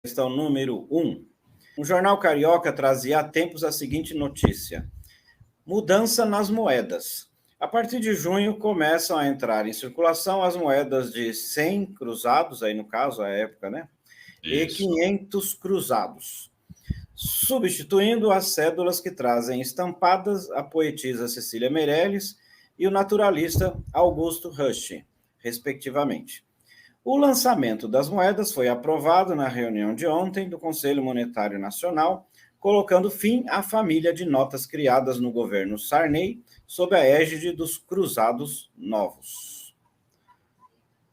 Questão número 1. Um jornal carioca trazia há tempos a seguinte notícia: mudança nas moedas. A partir de junho começam a entrar em circulação as moedas de 100 cruzados, aí no caso, a época, né? E 500 cruzados, substituindo as cédulas que trazem estampadas a poetisa Cecília Meirelles e o naturalista Augusto Rush, respectivamente. O lançamento das moedas foi aprovado na reunião de ontem do Conselho Monetário Nacional, colocando fim à família de notas criadas no governo Sarney, sob a égide dos cruzados novos.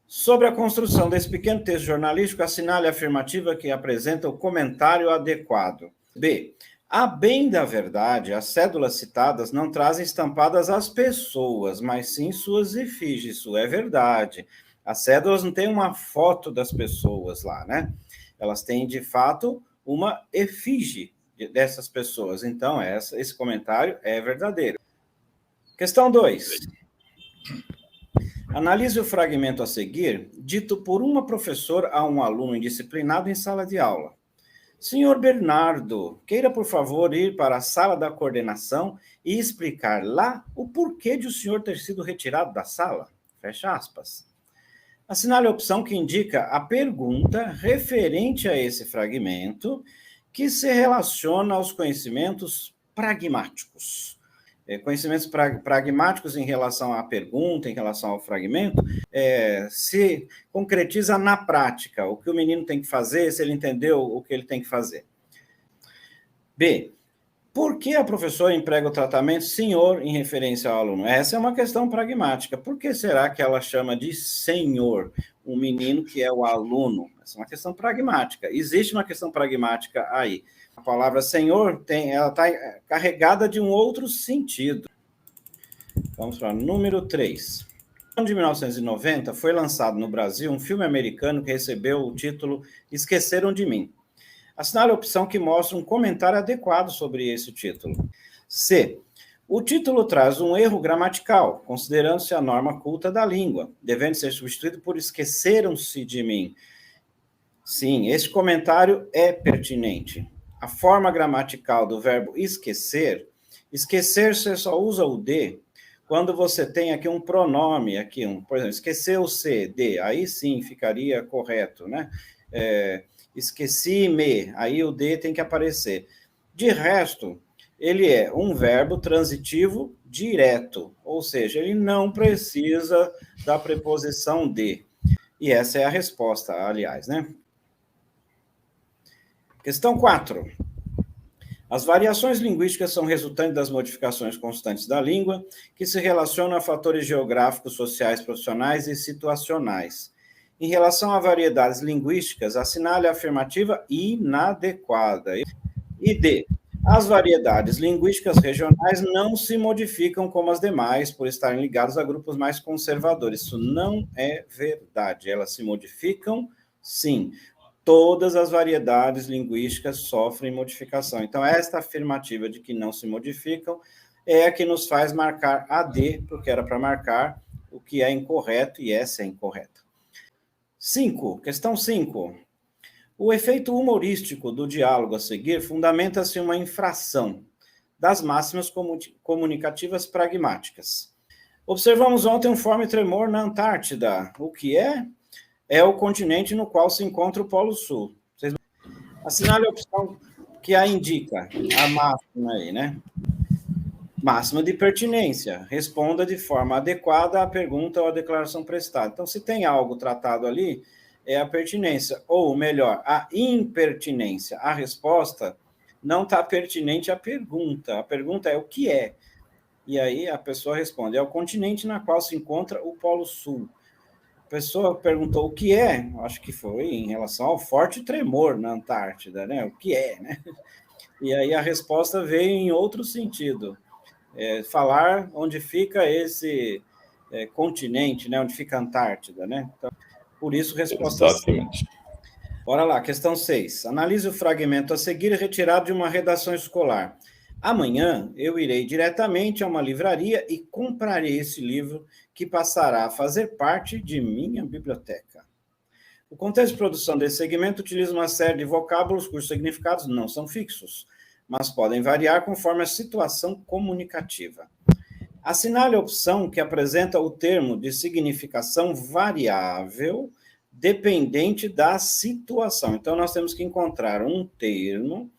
Sobre a construção desse pequeno texto jornalístico, assinale a afirmativa que apresenta o comentário adequado. B. A bem da verdade, as cédulas citadas não trazem estampadas as pessoas, mas sim suas efígies. Isso é verdade. As cédulas não têm uma foto das pessoas lá, né? Elas têm, de fato, uma efígie dessas pessoas. Então, esse comentário é verdadeiro. Questão 2. Analise o fragmento a seguir, dito por uma professora a um aluno indisciplinado em sala de aula. Senhor Bernardo, queira, por favor, ir para a sala da coordenação e explicar lá o porquê de o senhor ter sido retirado da sala. Fecha aspas. Assinale a opção que indica a pergunta referente a esse fragmento que se relaciona aos conhecimentos pragmáticos. Conhecimentos pragmáticos em relação à pergunta, em relação ao fragmento, se concretiza na prática, o que o menino tem que fazer, se ele entendeu o que ele tem que fazer. B. Por que a professora emprega o tratamento senhor em referência ao aluno? Essa é uma questão pragmática. Por que será que ela chama de senhor um menino que é o aluno? Essa é uma questão pragmática. Existe uma questão pragmática aí. A palavra senhor, ela está carregada de um outro sentido. Vamos para o número 3. No ano de 1990, foi lançado no Brasil um filme americano que recebeu o título Esqueceram de Mim. Assinale a opção que mostra um comentário adequado sobre esse título. C. O título traz um erro gramatical, considerando-se a norma culta da língua, devendo ser substituído por esqueceram-se de mim. Sim, esse comentário é pertinente. A forma gramatical do verbo esquecer, esquecer você só usa o de quando você tem aqui um pronome, por exemplo, esqueceu-se de, aí sim ficaria correto, né? Esqueci-me, aí o de tem que aparecer. De resto, ele é um verbo transitivo direto, ou seja, ele não precisa da preposição de. E essa é a resposta, aliás, né? Questão 4. As variações linguísticas são resultantes das modificações constantes da língua, que se relacionam a fatores geográficos, sociais, profissionais e situacionais. Em relação a variedades linguísticas, assinale a afirmativa inadequada. E D. As variedades linguísticas regionais não se modificam como as demais, por estarem ligadas a grupos mais conservadores. Isso não é verdade. Elas se modificam, sim. Todas as variedades linguísticas sofrem modificação. Então, esta afirmativa de que não se modificam é a que nos faz marcar a D, porque era para marcar o que é incorreto, e essa é incorreta. 5. Questão 5. O efeito humorístico do diálogo a seguir fundamenta-se em uma infração das máximas comunicativas pragmáticas. Observamos ontem um forte tremor na Antártida. O que é? É o continente no qual se encontra o Polo Sul. Assinale a opção que a indica, a máxima aí, né? Máxima de pertinência. Responda de forma adequada à pergunta ou à declaração prestada. Então, se tem algo tratado ali, é a pertinência. Ou, melhor, a impertinência. A resposta não está pertinente à pergunta. A pergunta é o que é. E aí a pessoa responde, é o continente na qual se encontra o Polo Sul. A pessoa perguntou o que é, acho que foi em relação ao forte tremor na Antártida, né? O que é, né? E aí a resposta veio em outro sentido. Falar onde fica esse continente, né? Onde fica a Antártida, né? Então, por isso, resposta Exatamente. C. Bora lá, questão 6. Analise o fragmento a seguir retirado de uma redação escolar. Amanhã eu irei diretamente a uma livraria e comprarei esse livro que passará a fazer parte de minha biblioteca. O contexto de produção desse segmento utiliza uma série de vocábulos cujos significados não são fixos, mas podem variar conforme a situação comunicativa. Assinale a opção que apresenta o termo de significação variável dependente da situação. Então, nós temos que encontrar um termo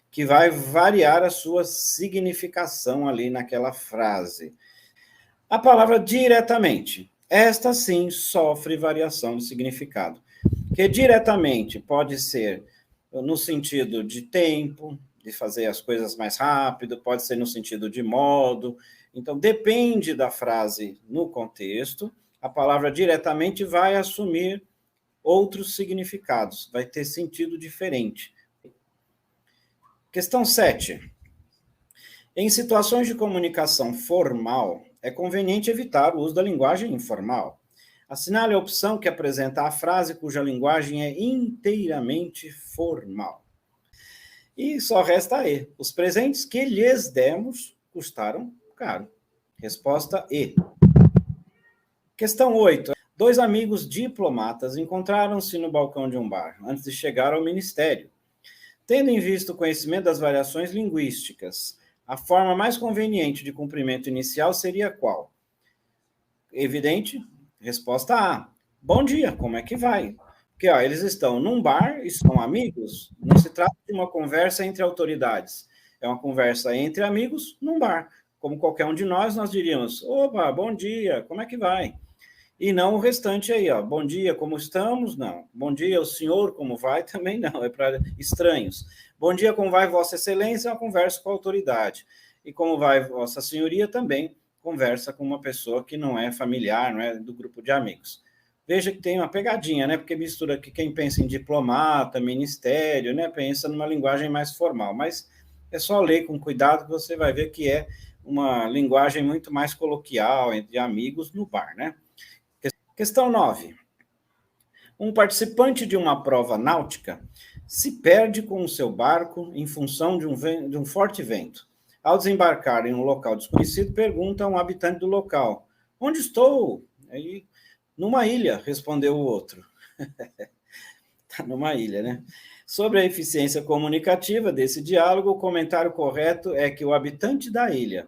que vai variar a sua significação ali naquela frase. A palavra diretamente. Esta sim sofre variação de significado. Que diretamente pode ser no sentido de tempo, de fazer as coisas mais rápido, pode ser no sentido de modo. Então, depende da frase no contexto, a palavra diretamente vai assumir outros significados, vai ter sentido diferente. Questão 7. Em situações de comunicação formal, é conveniente evitar o uso da linguagem informal. Assinale a opção que apresenta a frase cuja linguagem é inteiramente formal. E só resta E. Os presentes que lhes demos custaram caro. Resposta E. Questão 8. Dois amigos diplomatas encontraram-se no balcão de um bar, antes de chegar ao ministério. Tendo em vista o conhecimento das variações linguísticas, a forma mais conveniente de cumprimento inicial seria qual? Evidente? Resposta A. Bom dia, como é que vai? Porque eles estão num bar e são amigos. Não se trata de uma conversa entre autoridades. É uma conversa entre amigos num bar. Como qualquer um de nós diríamos, opa, bom dia, como é que vai? E não o restante aí, ó. Bom dia, como estamos? Não. Bom dia, o senhor, como vai? Também não, é para estranhos. Bom dia, como vai Vossa Excelência? É uma conversa com a autoridade. E como vai Vossa Senhoria? Também conversa com uma pessoa que não é familiar, não é do grupo de amigos. Veja que tem uma pegadinha, né? Porque mistura aqui quem pensa em diplomata, ministério, né? Pensa numa linguagem mais formal. Mas é só ler com cuidado que você vai ver que é uma linguagem muito mais coloquial entre amigos no bar, né? Questão 9. Um participante de uma prova náutica se perde com o seu barco em função de um forte vento. Ao desembarcar em um local desconhecido, pergunta a um habitante do local: onde estou? Aí, numa ilha, respondeu o outro. Está numa ilha, né? Sobre a eficiência comunicativa desse diálogo, o comentário correto é que o habitante da ilha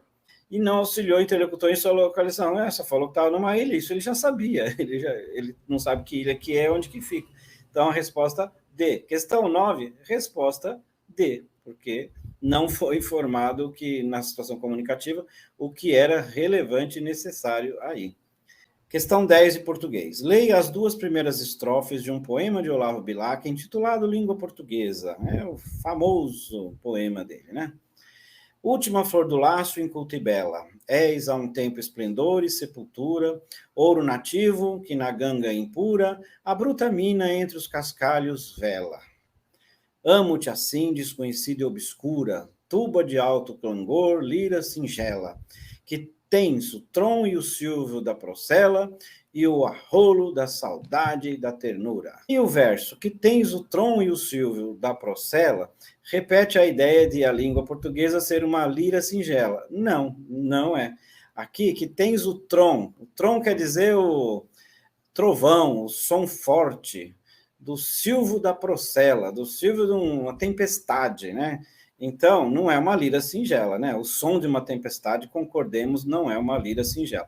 e não auxiliou o interlocutor em sua localização. Só falou que estava numa ilha, isso ele já sabia. Ele não sabe que ilha que é, onde que fica. Então, a resposta D. Questão 9, resposta D, porque não foi informado que, na situação comunicativa, o que era relevante e necessário aí. Questão 10 de português. Leia as duas primeiras estrofes de um poema de Olavo Bilac intitulado Língua Portuguesa. É o famoso poema dele, né? Última flor do laço inculta e bela, és a um tempo esplendor e sepultura, ouro nativo que na ganga impura, a bruta mina entre os cascalhos vela. Amo-te assim, desconhecida e obscura, tuba de alto clangor, lira singela, que tens o tron e o silvio da procela e o arrolo da saudade e da ternura. E o verso, que tens o tron e o silvio da procela, repete a ideia de a língua portuguesa ser uma lira singela. Não, não é. Aqui, que tens o tron quer dizer o trovão, o som forte, do silvio da procela, do silvio de uma tempestade, né? Então, não é uma lira singela, né? O som de uma tempestade, concordemos, não é uma lira singela.